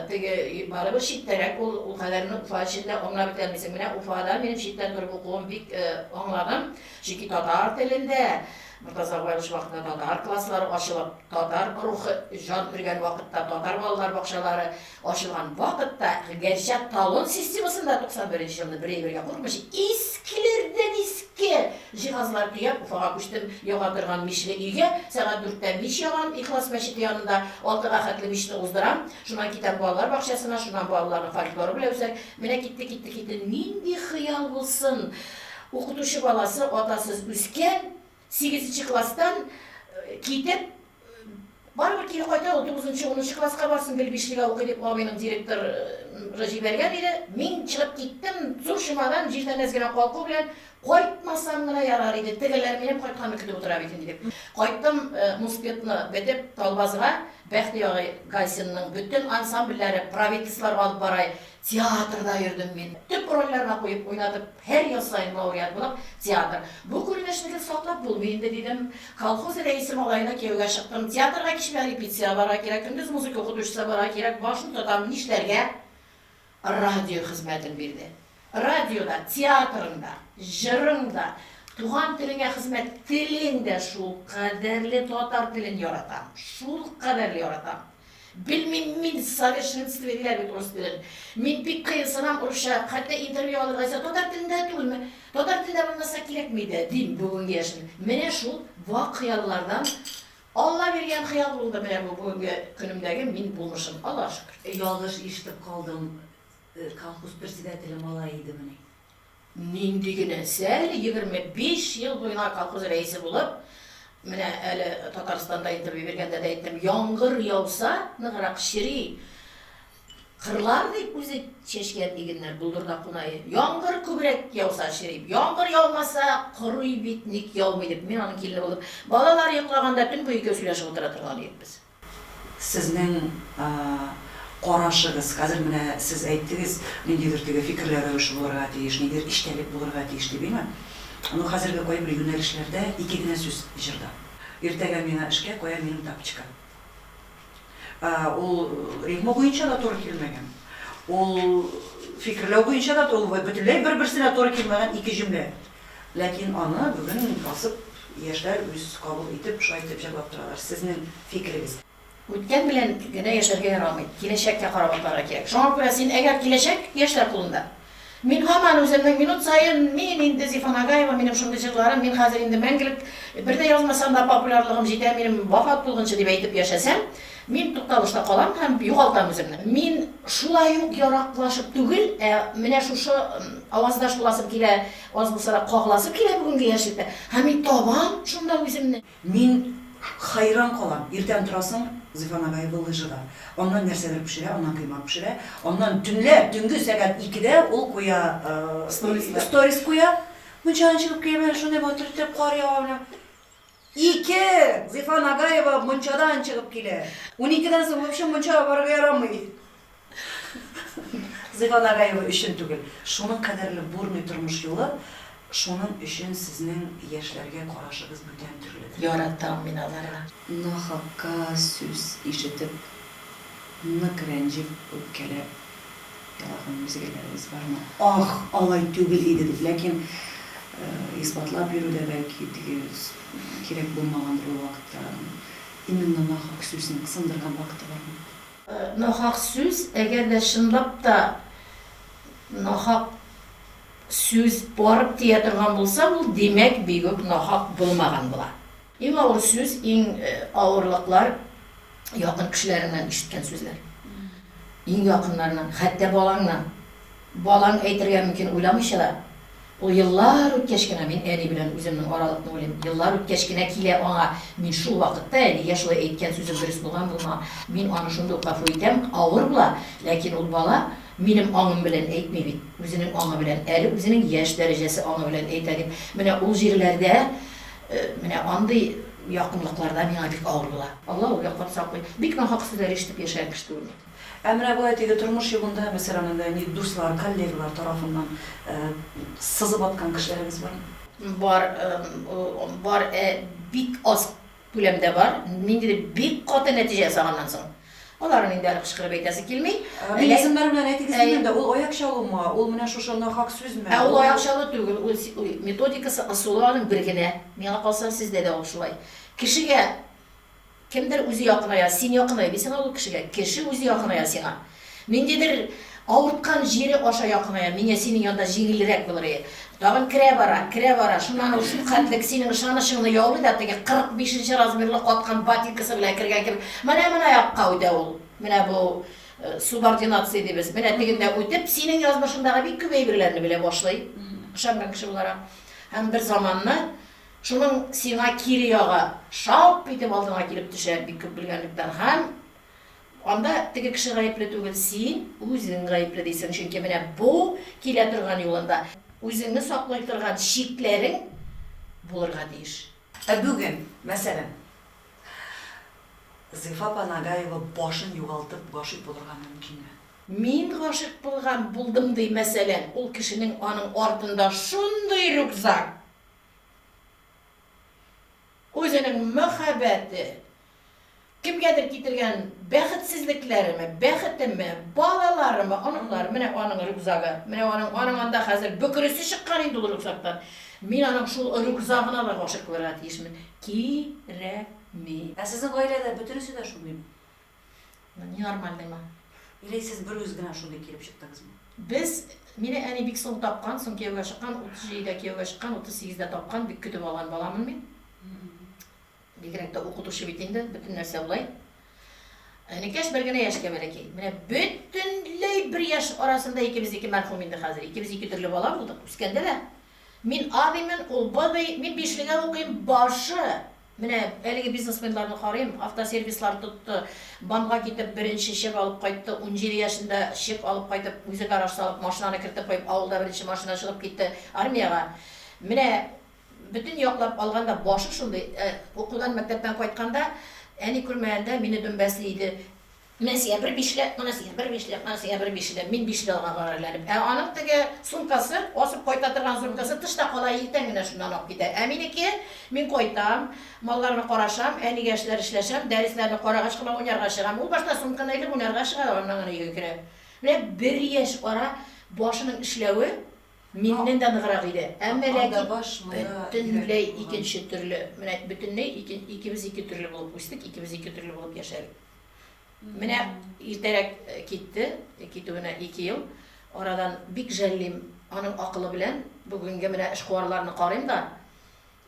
Теге барыбер читтәрәк ул кадәрне Уфа эчендә аңлап бетәлмисең. Менә Уфада минем читтән торып укуым бик аңладым. Чөнки татар телендә Муртаза Байлыш вакытында татар класслары ачылып, татар рухы жан биргән вакытта, татар балалар бакчалары ачылган вакытта, гәрчә талон системасында 91 елны бер-бергә куркмыш, искеләрдән иске җиһазлар төяп Уфага күчтем, яга торган мишле өйгә, сәгать 4тә мич ягам, Ихлас мәчете янында 6-га хәтле мичне уздырам, шуннан китәм балалар бакчасына, шуннан балаларның фольклоры белән үсәр. Менә китте, нинди хыял булсын. Укытучы баласы атасыз үскән, 8-нче класстан китеп, барыбер килеп кайта, 9-10 класска барсын, гел 5-легә укый дип абыйның директор җибәргән иде. Мин чыгып киттем, зур шимадан җирдән әзгенә калку белән, кайтмасам гына ярар иде. Тегеләр минем кайтканны көтеп утыра бит инде дип. Кайттым, муспетны бетеп, Талбазга, Бәхтияр Гайсинның бүтән ансамбльләре, правительстволар алып барай. Театрда йөрдем мин. Төп рольләргә куеп уйнатып, һәр ел сайын лауреат булып, театр. Бу күренешне саклап булмый инде дидем. Колхоз рәисе малайына кияүгә чыктым. Театрга кичмә репетиция бара кирәк, көндез музыка укытучысы бара кирәк. Башын тотам, нишләргә? Радио хезмәтен бирде. Радиода, театрында, җырында, туган телеңә хезмәт, телеңдә шул кадәрле татар телен яратам. Шул кадәрле яратам. Bilmem min совершенство диләр бит рус телен. Мин бик кыйсынам урысча, хәтта интервью алырга татар телендә түгелме? Татар телендә булмаса кирәкми дә, дим бүгенге яшен. Менә шул вак хыяллардан Алла биргән хыял булды менә бу бүгенге көнемдәге мин булмышым. Аллаһка шөкер. Ялгыш ишетеп калдым. Колхоз председателе малай иде менә. Нинди генә сәл 25 ел буена колхоз рәисе булып, менә әле Татарстанда интервью бергәндә дә әйттем, яңгыр яуса, ныграк чири. Кырлар дип үзе чәчкән игеннәр булдырда кунай. Яңгыр күбрәк яуса чири. Яңгыр яумаса, кырый бит ник яумый дип мин аның килде булып. Балалар йоклаганда төн буе сөйләшеп утыра торган идек без. Сезнең карашыгыз, хәзер менә сез әйттегез, ниндидер теге фикерләр өш булырга тиеш, ниндидер иштәлек булырга тиеш дип, әйме? Аны хәзерге кайбер юнәлешләрдә 2 генә сүз җырда. Иртәгә миңа эшкә куя минем тапчыка. Ул ритм буенча да туры килмәгән. Ул фикерләү буенча да ул бөтенләй бер-берсенә туры килмәгән 2 җөмлә. Ләкин аны бүген басып яшьләр үз кабул итеп, шулай итеп җавап торалар. Сезнең фикерегез? Үткән белән генә яшәргә ярамый. Киләчәккә карап атарга кирәк. Шуңа күрә син әгәр киләчәк яшьләр кулында. Мин һаман үземнең минут сайын мин инде Зифа Нагаева, минем шундый җырларым, мин хәзер инде мәңгелек бердә язмасам да популярлыгым җитә, минем вафат булганчы дип әйтеп яшәсәм, Мин тукталышта калам һәм югалтам үземне. Мин шулай ук яраклашып түгел, менә шушы аваздаш буласым килә, аз булса да кагласым килә бүгенге яшьлектә. Һәм мин табам шунда үземне. Мин хайран калам. Иртән торасың, Зифа Нагаева лыжыда. Оннан нәрсәләр пешерә, оннан кыймак пешерә. Оннан төнге сәгать 2дә ул куя сторис куя. Мунчадан чыгып килмәй, шундый батыр итеп кар ява белән. 2 Зифа Нагаева мунчадан чыгып килә. 12дән соң вообще мунчага барырга ярамый. Зифа Нагаева өчен түгел. Шуның кадәрле бурный тормыш юлы, шуның өчен сезнең яшьләргә карашыгыз бүтән төрле. Яратам мин аларны. Нахакка сүз ишетеп, нык рәнҗеп, үпкәләп, ялаган мизгелләрегез бармы? Ах, алай түгел иде дип, ләкин исбатлап йөрүдә бәлки теге кирәк булмагандыр ул вакытта. Именно нахак сүзне сындырган вакыты бармы? Нахак сүз, әгәр дә чынлап та нахак сүз барып тия торган булса, ул демәк бик үк нахак булмаган була. Иң авыр сүз, иң авырлыклар якын кешеләреннән ишеткән сүзләр. Иң якыннарыннан, хәтта балаңнан. Балаң әйтергә мөмкин уйламыйча да. Ул еллар үткәч кенә мин әни белән үземнең аралыкны уйлыйм. Еллар үткәч кенә килә аңа мин шул вакытта әнигә шулай әйткән сүзем дөрес булган булма. Мин аны шундый ук гафу итәм, авыр була, ләкин ул бала минем аңым белән әйтми бит. Үзенең аңы белән, әле үзенең яшь дәрәҗәсе аңы белән әйтә дип. Менә ул җирләрдә менә андый якынлыкларда миңа бик авыр була. Алла ул яклап саклый. Бик нахак сүзләр ишетеп яшәгән кеше түгел. Менә булай теге тормыш юлында, мәсәлән, ни дуслар, коллегалар тарафыннан сызып аткан кешеләрегез бармы? Бар, бик аз күләмдә бар. Миндә бик каты нәтиҗә ясаганнан соң. Аларның инде әле кычкырып әйтәсе килми. Мин исемнәр белән әйтегез дигәндә, ул аяк чалумы, ул менә шушы нахак сүзме? Ул аяк чалу түгел, ул методикасы ысулларын бер генә. Миңа калса сездә дә ул шулай. Кешегә кемдер үзе якыная, син якыная, бисең ул кешегә, кеше үзе якыная сиңа. Миндидер авырткан җире аша якыная, миңа синең янда җиңелрәк булыр иде. Тагын керә бара, шуннан ул шул хәтлек синең ышанычыңны яулый да, теге 45нче размерлы каткан ботинкасы белән кергән кебек. Менә якка үтә ул. Менә бу субординация дибез. Менә тегендә үтеп, синең язмышыңдагы бик күп әйберләрне белә башлый. Ышанган кеше буларак. Һәм бер заманны шуның сиңа кире яга шап итеп алдыңа килеп төшә, бик күп белгәнлектән. Һәм анда теге кеше гаепле түгел, син үзең гаепле дисең, чөнки менә бу килә торган юлында үзеңне саклый торган шикләрең булырга тиеш. Бүген, мәсәлән, Зифа Нагаева башын югалтып гашыйк булырга мөмкинме? Мин гашык булдым ди, мәсәлән, ул кешенең аның артында шундый рюкзак. Үзенең мәхәббәте, кемгәдер китергән бәхетсезлекләреме, бәхетеме, балаларымы, аналар, менә аның рюкзагы. Менә аның анда хәзер бөкресе чыккан инде ул рюкзактан. Мин аның шул рюкзагына да гашык булырга тиешмен. Кирәкми. Сезнең гаиләдә бөтенесе дә шундыймы? Ни нормальныймы? Или сез бер үз генә шундый килеп чыктыгызмы? Без, мине әни бик соң тапкан, соң кияүгә чыккан, 37дә кияүгә чыккан, 38дә тапкан, бик көтеп алган баламын мин. Бигрәк тә укытучы бит инде, бөтен нәрсә булай. Никәш бер генә яшькә бәләкәй. Менә бөтенләй бер яшь арасында икебез мәрхүм инде хәзер. Икебез ике төрле бала булдык, үскәндә дә. Мин абыймен, ул бабай, мин 5-легә укыйм, башы. Менә әлеге бизнесменнарны карыйм, автосервислар тотты, банкка китеп беренче чек алып кайтты, 17 яшендә чек алып кайтып, үзе гараж салып, машинаны кертеп куйып, авылда беренче машина чыгып китте армияга. Менә bütün яклап алганда башы шундый, укудан мәктәптән кайтканда, әни күрмәгәндә мине дөмбәсле иде. Мен сиңа бер 5-лек, мен сиңа бер 5-лек, мен сиңа бер 5-лек, мин 5-лек алган гарәләнеп. Аның теге сумкасы, асып кайта торган сумкасы тышта кала иртән генә шуннан алып китә. Минеке, мин кайтам, малларны карашам, әнигә эшләшәм, дәресләрне карагач кына уйнарга чыгам. Ул башта сумканы илеп уйнарга чыга, аннан гына өйгә керә. Менә 1 яшь ара башының эшләве миннән дә ныграк иде. Әмма ләкин бөтенләй икенче төрле, менә бөтенләй икебез ике төрле булып үстек, икебез ике төрле булып яшәдек. Менә иртәрәк китте, китүенә 2 ел. Арадан бик жәллим аның акылы белән бүгенге менә эшкуарларны карыйм да.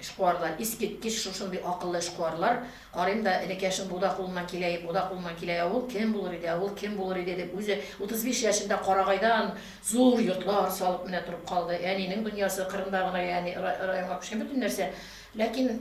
эшкуарлар, искиткеч шушындай акыллы эшкуарлар, карыйм да элекешин буда кулына килә, ул кем булыр иде дип үзе 35 яшында Карагайдан зур йортлар салып менә торып калды. Әнинең дөньясы кырында гына, ягъни районга күчкән бөтен нәрсә. Ләкин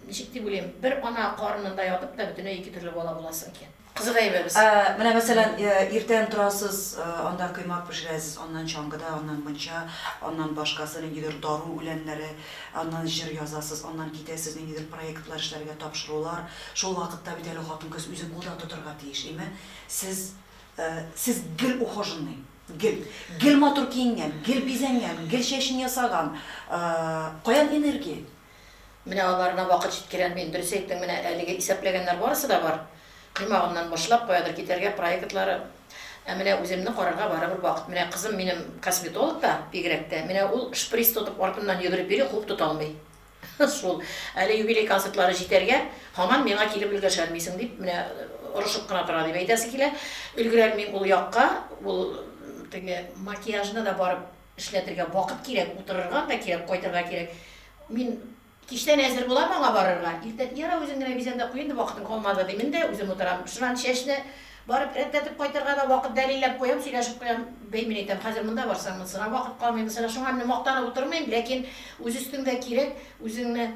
ничек дип уйлыйм, бер ана карынында ятып да бөтенләй ике төрле бала буласың икән. Кызык әйбәбез. Менә мәсәлән, иртән торасыз, анда коймак пешерәсез, аннан чаңгыда, аннан мунча, аннан башкасы ниндидер дару үләннәре, аннан җыр язасыз, аннан китәсез ниндидер проектлар эшләргә тапшырулар. Шул вакытта бит әле хатын-кыз үзе булда тотырга тиеш, әйме? Сез гел ухоженный, гел матур киенгән, гел бизәнгән, гел чәчен ясаган. Каян энергия? Менә аларына вакыт җиткән, мин дөрес әйттем, менә әлеге исәпләгәннәр барысы да бар. Примагыннан башлап каядыр китәргә проектлары. Менә үземне карарга барыбер вакыт. Менә кызым минем косметолог да, бигрәк тә. Менә ул шприц тотып артыннан йөгереп йөри, хуп тота алмый. Шул әле юбилей концертлары җитәргә, һаман миңа килеп өлгәшәлмисең дип, менә орышып кына тора дип әйтәсе килә. Өлгерәлмим ул якка, ул теге макияжны да барып эшләтергә вакыт кирәк, утырырга да кирәк, кайтырга кирәк. Мин кичтән әзер булам аңа барырга. Иртән яра үзең генә бизәндә куйынды, вакытың калмады димин дә, үзем утырам. Шуннан чәчне барып рәтләтеп кайтырга да вакыт дәлилләп куям, сөйләшеп куям. Бәймин әйтәм, хәзер монда барсаң, монсына вакыт калмый, монсына шуңа мин мактанып утырмыйм, ләкин үз өстеңдә кирәк, үзеңне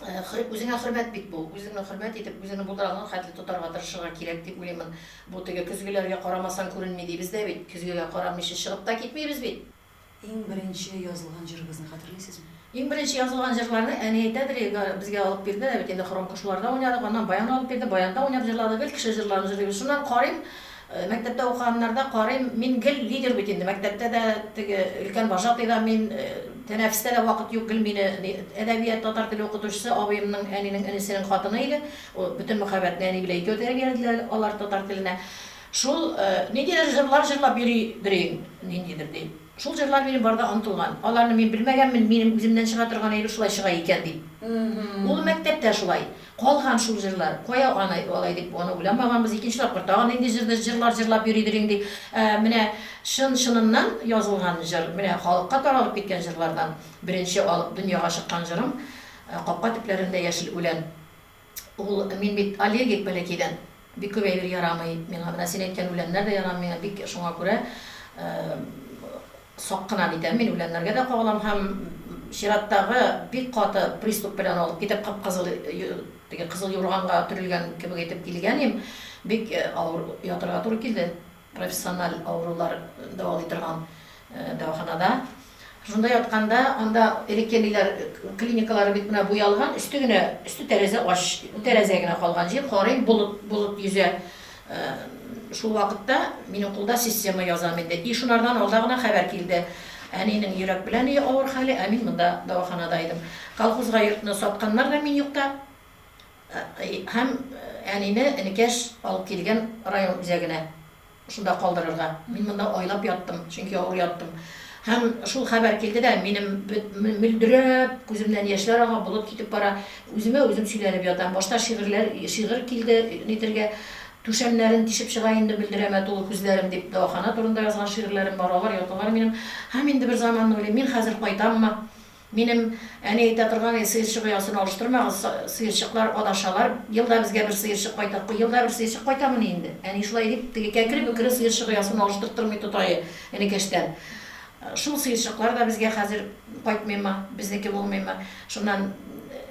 үзеңә хөрмәт бит бу. Үзеңне хөрмәт итеп, үзеңне булдырган хәтле тотарга тырышырга кирәк дип уйлыйм. Бу теге көзгеләргә карамасаң күренми дибез дә бит. Көзгегә карамыйча чыгып та китмибез бит. Иң беренче язылган җырыгызны хәтерлисезме? Иң беренче язылган җырларны әни әйтәдер, безгә алып бирде, бит инде хромка шуларда уйнадык, аннан баян алып бирде, баянда уйнап җырладык, гел кеше җырларын җырлыйбыз. Шуннан карыйм, мәктәптә укыганнарда карыйм, мин гел лидер бит инде. Мәктәптә дә теге өлкән вожатыйда мин тәнәфестә дә вакыт юк, гел мине әдәбият татар теле укытучысы абыемның әнинең энесенең хатыны иде. Бөтен мәхәббәтне әни белән икәү тәрбияләделәр алар татар теленә. Шул ниндидер җырлар җырлап йөридер, ниндидер ди. Шул җырлар минем барда онытылган. Аларны мин белмәгәнмен, минем үземнән чыга торган әйбер шулай чыга икән дип. Ул мәктәптә шулай. Калган шул җырлар. Кая алай дип аны уйламаганбыз. Икенче тапкыр тагын инде җырлар җырлап йөридер инде. Менә шыннан язылган җыр, менә халыкка таралып киткән җырлардан беренче алып дөньяга чыккан җырым Капка төпләрендә яшел үлән. Ул мин бит аллергик бәләкәйдән. Бик күп әйбер ярамый. Миңа менә син әйткән үләннәр дә ярамый. Бик шуңа күрә саккына дитәм, мин үләннәргә дә кагылам һәм чираттагы бик каты приступ белән алып китеп кып-кызыл теге кызыл юрганга төрелгән кебек итеп килгәнем, бик авыр ятырга туры килде. Профессиональ авырулар дәвалый торган дәваханада. Шунда ятканда, анда элеккәннәр клиникалары бит менә буялган, өсте тәрәзә аш, тәрәзә генә калган җир, карыйм булыт йөзә. Шул вакытта минем кулда система язам инде. И шунардан алда гына хәбәр килде. Әнинең йөрәк белән авыр хәле, мин монда дәваханада идем. Колхозга йортны сатканнар да мин юкта. Һәм әнине энекәш алып килгән район үзәгенә. Шунда калдырырга. Мин монда айлап яттым, чөнки авыр яттым. Һәм шул хәбәр килде дә, минем мөлдерәп, күземнән яшьләр ага, булып китеп бара. Үзем сөйләнеп ятам. Башта шигырь килде нитергә. Түшәмнәрен тишеп чыга инде, белдерәмә тулы күзләрем дип дәвахана турында язган шигырьләрем бар, алар яталар минем. Һәм инде бер заманны уйлыйм, мин хәзер кайтаммы? Минем әни әйтә торган, сыерчык ясын алыштырмагыз, сыерчыклар адашалар. Елда безгә бер сыерчык кайтак, елда бер сыерчык кайтамын инде. Әни шулай дип, теге кәкре-бөкре сыерчык ясын алыштыртырмый тотайы энекәштән. Шул сыерчыклар да безгә хәзер кайтмыймы, безнеке булмыймы? Шуннан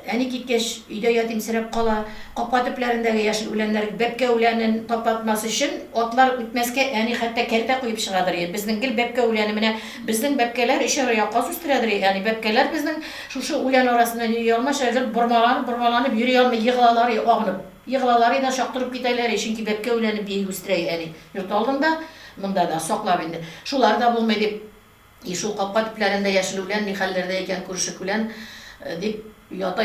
әни киткәч, өйдә ятимсерәп кала, капка төпләрендәге яшел үләннәр, бәпкә үләнен тапатмас өчен атлар үтмәскә әни хәтта кәртә куеп чыгадыр. Безнең гел бәпкә үләне менә, безнең бәпкәләр ишәр якка үстерәдер. Яни бәпкәләр безнең шушы үлән арасында йөри алмаш, бурмаланып йөри алмый, егылалар, агынып. Егылалар да шактырып китәләр, чөнки бәпкә үләне бии үстерә әни. Йорт алдында, монда да саклап инде. Шулар да булмый дип, шул капка төпләрендә яшел үлән, ни хәлләрдә икән күршек үлән дип ята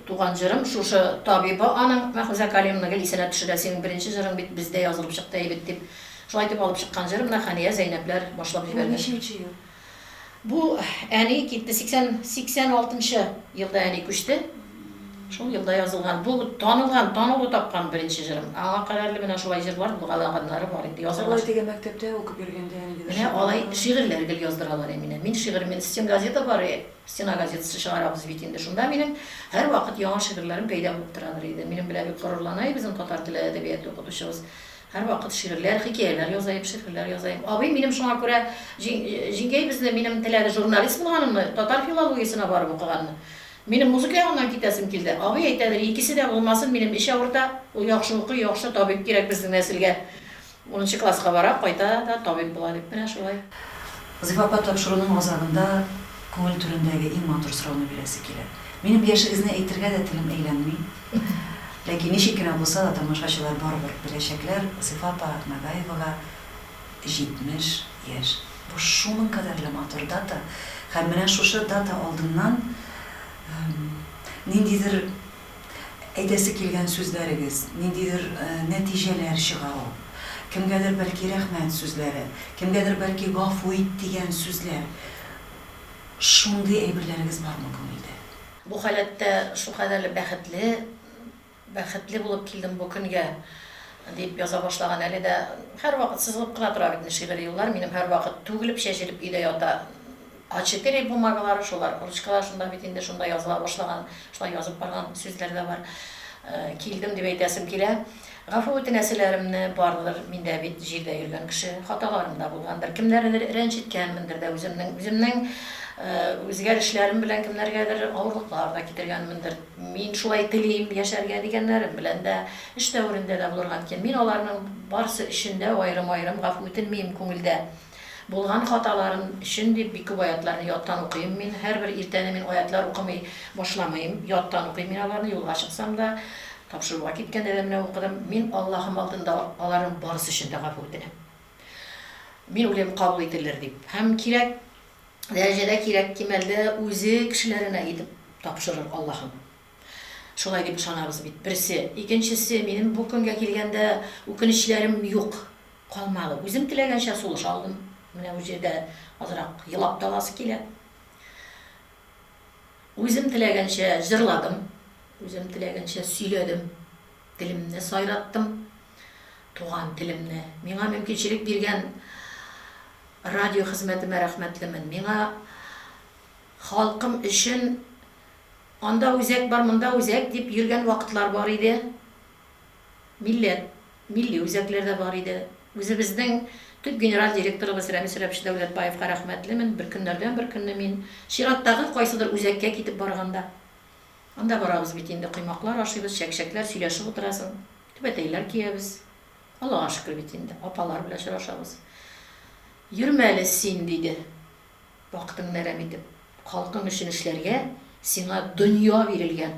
туган җырым шушы табиба аның Мәхүзә Кәлимовна гел исенә төшерә, синең беренче җырың бит бездә язылып чыкты әйбет дип. Шулай дип алып чыккан җырым Хания Зәйнәпләр башлап җибәргән. Ниченче ел? Бу әни китте 86-нчы елда әни күчте. Шул елда язылган. Бу танылган, танылу тапкан беренче җырым. Аңа кадәрле менә шулай җырлар булганнары бар инде Алай язылган. теге мәктәптә укып йөргәндә Менә алай шигырьләр гел яздыралар мине. Мин шигырь, мен стен газета бар, стена газетасы чыгарабыз бит инде. Шунда минем һәр вакыт яңа шигырьләрем пәйда булып торадыр иде. Минем белән бик горурлана безнең татар теле әдәбияты укытучыбыз. Һәр вакыт шигырьләр, хикәяләр язайм, шигырьләр язайм. Абый минем шуңа күрә җиңгәй безне минем теләде журналист булганымны, татар филологиясенә барып укыганны. Минем музыка ягыннан китәсем килде. Абый әйтәдер, икесе дә булмасын, минем эш авырта, ул яхшы укый, яхшы табиб кирәк безнең нәселгә. 10 класска бара, кайта да табиб була дип. Менә шулай. Вазифа апа тапшыруның азагында күңел түрендәге иң матур сорауны бирәсе килә. Минем яшегезне әйтергә дә телем әйләнми. Ләкин ничек кенә булса да тамашачылар барыбер беләчәкләр, Вазифа апа Нагаевага 70 яшь. Бу шуның кадәрле матур дата. Һәм менә шушы дата алдыннан ниндидер әйтәсе килгән сүзләрегез, ниндидер нәтиҗәләр чыгару, кемгәдер бәлки рәхмәт сүзләре, кемгәдер бәлки гафу ит дигән сүзләр. Шундый әйберләрегез бармы күңелдә? Бу халәттә шу кадәрле бәхетле булып килдем бу көнгә дип яза башлаган әле дә һәр вакыт сызылып кына тора бит шигырь юллар. Минем һәр вакыт түгелеп чәчелеп өйдә ята. А4 бумагалары шулар, ручкалар шунда бит инде шунда языла башлаган, шулай язып барган сүзләр дә бар. Килдем дип әйтәсем килә. Гафу үтенәселәремне бардыр, миндә бит җирдә йөргән кеше, хаталарым да булгандыр. Кемнәрнедер рәнҗиткәнмендер дә үземнең үзгәрешләрем белән кемнәргәдер авырлыклар да китергәнмендер. Мин шулай телим яшәргә дигәннәрем белән дә эш дәврендә дә булырга икән. Мин аларның барсы өчендә аерым-аерым гафу үтенмим күңелдә. Булган хаталарым өчен дип бик күп аятларны яттан укыйм. Мин һәрбер иртәне мин аятлар укымый башламыйм, яттан укыйм. Мин аларны юлга чыксам да, тапшыруга киткәндә дә менә укыдым. Мин Аллаһым алдында аларның барысы өчен дә гафу үтенәм. Мин үлем кабул ителер дип. Һәм кирәк дәрәҗәдә кирәк кимәлдә үзе кешеләренә итеп тапшырыр Аллаһым. Шулай дип ышанабыз бит. Берсе, икенчесе, минем бу көнгә килгәндә үкенечләрем юк, калмады. Үзем теләгәнчә сулыш алдым. Менә бу җирдә азрак елап таласы килә. Үзем теләгәнчә җырладым, үзем теләгәнчә сөйләдем, телемне сайраттым, туган телемне. Миңа мөмкинчелек биргән радио хезмәтемә рәхмәтлемен. Миңа халкым өчен анда үзәк бар, монда үзәк дип йөргән вакытлар бар иде. Милли үзәкләр дә бар иде. Үзебезнең төп генераль директорыбыз Рәмис Рәпши Дәүләтбаевка рәхмәтлемен. Бер көннәрдән бер көнне мин чираттагы кайсыдыр үзәккә китеп барганда, анда барабыз бит инде, коймаклар ашыйбыз, чәкчәкләр сөйләшеп утырасың, түбәтәйләр киябез. Аллаһка шөкер бит инде, апалар белән очрашабыз. Йөрмәле син диде. Вакытың нәрәм итеп, халкың өчен эшләргә сиңа дөнья бирелгән,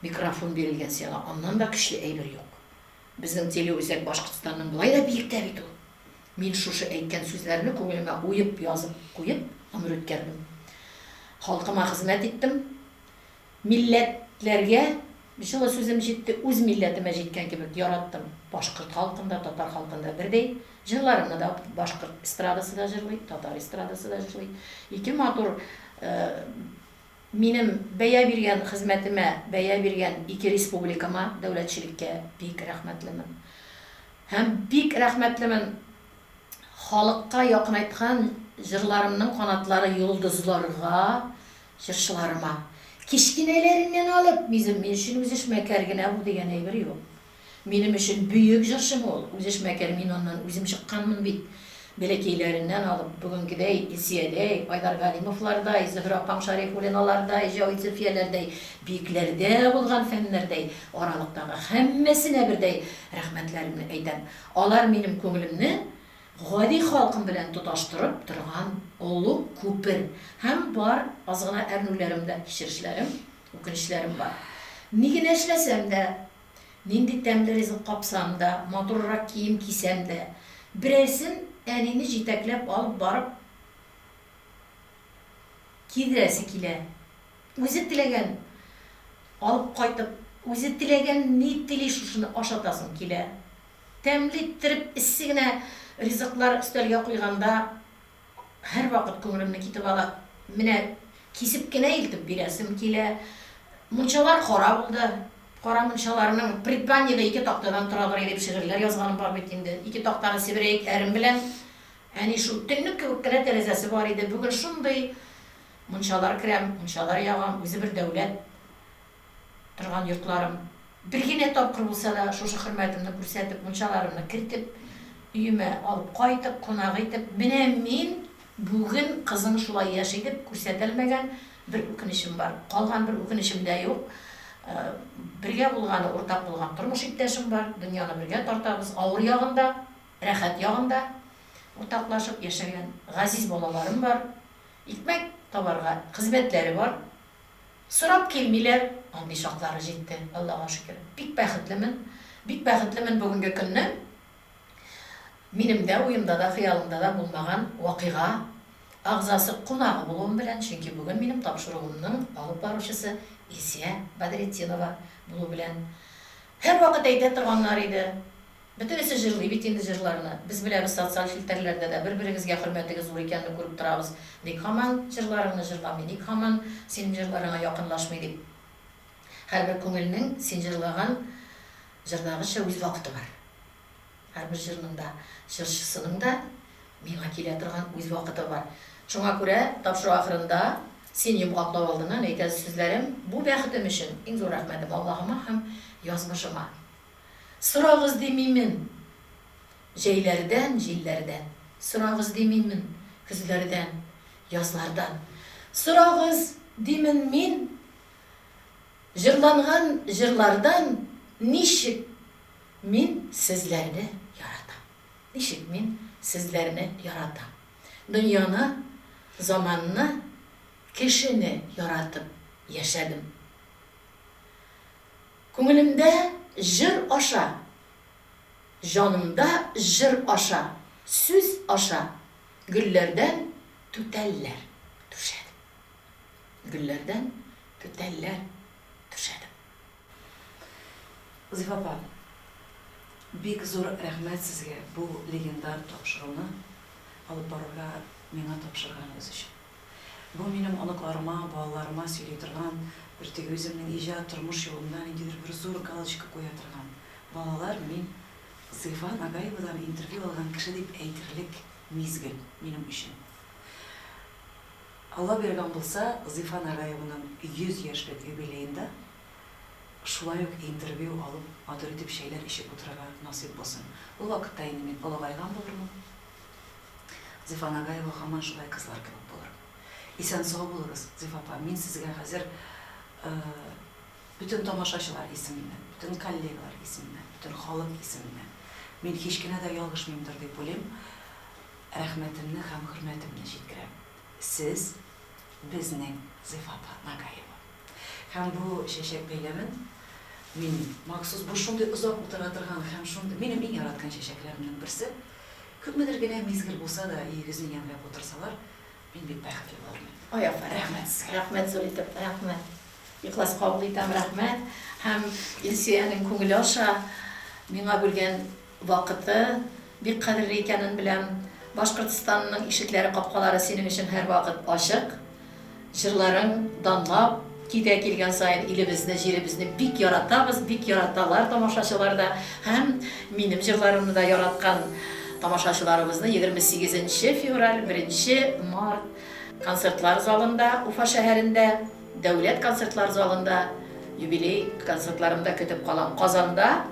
микрофон бирелгән сиңа. Аннан да көчле әйбер юк. Безнең телеүзәк Башкортстанның булай да биектә бит ул. Мин шушы әйткән сүзләрне күңелемә уеп, язып куеп, ömür үткәрдем. Халкыма хезмәт иттем. Милләтләргә бишала сүзем җитте, үз милләтемә җиткән кебек яраттым. Башкорт халкында, татар халкында бердәй. Җырларымны да башкорт эстрадасы да җырлый, татар эстрадасы да җырлый. Ике матур минем бәя биргән хезмәтемә, бәя биргән ике республикама, дәүләтчелеккә бик рәхмәтлемен. Һәм бик рәхмәтлемен халыкка якынайткан җырларымның канатлары йолдызларга, җырчыларыма. Кичкенәләреннән алып, min өчен үз эшмәкәр генә бу дигән әйбер юк. Минем өчен бөек җырчым ул. Үз эшмәкәр, мин аннан үзем чыкканмын бит. Бәләкәйләреннән алып, бүгенгедәй, Илсиядәй, Айдар Галимовлардай, Зөһрә апам Шарифуллиналардай, Җавит Зөлфияләрдәй, биекләрдә булган фәннәрдәй, аралыктагы һәммәсенә бердәй рәхмәтләремне әйтәм. Алар минем күңелемне гади халкым белән тоташтырып торган олуг күпер. Һәм бар азгына әрнүләремдә, кичерешләрем, үкенечләрем бар. Ни генә эшләсәм дә, нинди тәмле ризык капсам да, матуррак кием кисәм дә, берәрсен әнине җитәкләп алып барып кидерәсе килә. Үзе теләгән алып кайтып, үзе теләгән ни тели шушыны ашатасым килә. Тәмле иттереп эссе генә ризыклар өстәлгә куйганда һәр вакыт күңелемне китеп ала. Менә кисеп кенә илтеп бирәсем килә. Мунчалар қора болды. Қора мунчаларының предбаннида 2 тақтадан тұрадыр деп шиғырлар жазғаным бар бет енді. 2 тақтаны себірейік әрім білән. Әне шу түннік кірі тәрезесі бар еді. Бүгін шындай мунчалар кірем, мунчалар яғам, өзі бір дәулет тұрған йұртларым. Біргене тапқыр болса да, шошы хырмәтімді көрсетіп, мунчаларымны кіртіп, үйіме алып қайтып, қонақ етіп, мене мен бүгін қызың шулай яшайдып көрсетілмеген бір өкінішім бар. Қалған бір өкінішім де жоқ. Бірге болғаны, ортақ болған тұрмыш иптешім бар. Дүнияны бірге тартабыз. Ауыр яғында, рәхәт яғында ортақлашып яшаған ғазиз балаларым бар. Икмәк табарға қызметлері бар. Сұрап келмейлер, аңдай шақтары жетті. Аллаға шүкір. Бик бәхетлімін бүгінгі күнні. Менің де ойымда да, қиялымда да болмаған уақиға ағзасы қонағы болуым білән, чөнки бүгін менің тапшыруымның алып барушысы Исия Бадретдинова болу білән. Әр вақыт әйте тұрғанлар еді. Бітінісі жырлы, бетенді жырларыны. Біз біләбіз социал фильтрлерді де бір-біріңізге құрметігі зор екенін көріп тұрабыз. Ник хаман жырларыңны жырлам, ник хаман сенің жырларыңа яқынлашмай деп. Әрбір көңілінің сен жырлаған жырдағыша өз вақыты бар. Әрбір жырның да, жыршысының да миға келе тұрған өз вақыты бар. Шуңа күрә тапшыру ақырында сен емғаплап алдыңнан әйтәз сүзләрем, бу бәхетем өчен иң зур рәхмәтем Аллаһыма һәм язмышыма. Сұрағыз демеймін жәйләрдән, җилләрдән. Сұрағыз демеймін күзләрдән, язлардан. Сұрағыз деймін мен жырланған жырлардан, ничек мен сезләрне яратам. Ничек мен сезләрне яратам. Дөньяны, заманны, кешене яратып яшәдем. Күңелемдә жыр аша, жанымда жыр аша, сүз аша, гүлләрдән түтәлләр түшәдем. Гүлләрдән түтәлләр түшәдем. Зифа апа, бик зур рәхмәт сезгә бу легендар тапшыруны алып баруга миңа тапшырганыгыз өчен. Бу минем аныкларыма, балаларыма сөйли торган, бер теге үземнең иҗат тормыш юлында ниндидер бер зур галочка куя торган. Балалар, мин Зифа Нагаевадан интервью алган кеше дип әйтерлек мизгел минем өчен. Алла бергән булса, Зифа Нагаеваның 100 яшьлек юбилеенда шулай ук интервью алып, адыр итеп шәйләр ишеп утырырга насыйп булсын. Ул вакытта инде мин олыгайган булырмын. Зифа Нагаева һаман шулай кызлар кебек булыр. Исән сау булыгыз, Зифа апа. Мин сезгә хәзер бүтән тамашачылар исеменнән, бүтән коллегалар исеменнән, бүтән халык исеменнән мин һич кенә дә ялгышмыймдыр дип уйлыйм. Рәхмәтемне һәм хөрмәтемне җиткерәм. Сез безнең Зифа апа Нагаева. Һәм бу чәчәк бәйләмен мин махсус бу шундый озак утыра торган һәм шундый минем иң яраткан чәчәкләремнең берсе. Күпмедер генә мизгел булса да, игезне ямлап утырсалар, мин бик бәхетле булырмын. Ой, рәхмәт. Рәхмәт зур итеп, рәхмәт. Ихлас кабул итәм, рәхмәт. Һәм Илсиянең күңеле аша миңа биргән вакыты бик кадерле икәнен беләм. Башкортстанның ишекләре, капкалары синең өчен һәр вакыт ачык. Җырларың данлап китә килгән саен илебезне, җиребезне бик яратабыз, бик яраталар тамашачылар да. Һәм минем җырларымны да яраткан тамашачыларыбызны 28 февраль, 1 март концертлар залында, Уфа шәһәрендә, дәүләт концертлар залында, юбилей концертларымда көтеп калам. Казанда,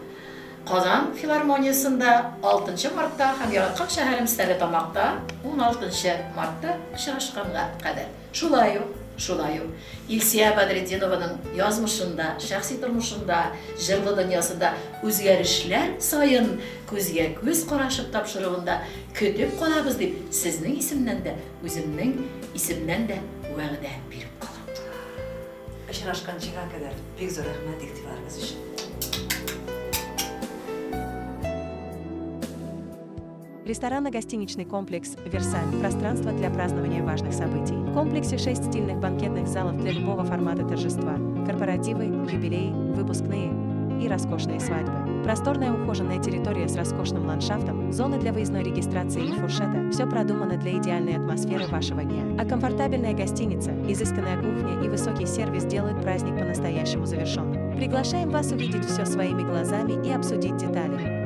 Казан филармониясында 6 мартта һәм яраткан шәһәрем Стәрлетамакта 16 мартта очрашканга кадәр. Шулай ук Илсия Бадретдинованың язмышында, шәхси тормышында, җырлы дөньясында үзгәрешләр саен күзгә күз карашып тапшыруында көтеп калабыз дип сезнең исемнән дә, үземнең исемнән дә вәгъдә биреп калам. Очрашканчыга кадәр бик зур рәхмәт игътибарыгыз өчен. Ресторанно-гостиничный комплекс «Версаль» – пространство для празднования важных событий. В комплексе 6 стильных банкетных залов для любого формата торжества. Корпоративы, юбилеи, выпускные. и роскошные свадьбы. Просторная ухоженная территория с роскошным ландшафтом, зоны для выездной регистрации и фуршета – все продумано для идеальной атмосферы вашего дня. А комфортабельная гостиница, изысканная кухня и высокий сервис делают праздник по-настоящему завершенным. Приглашаем вас увидеть все своими глазами и обсудить детали.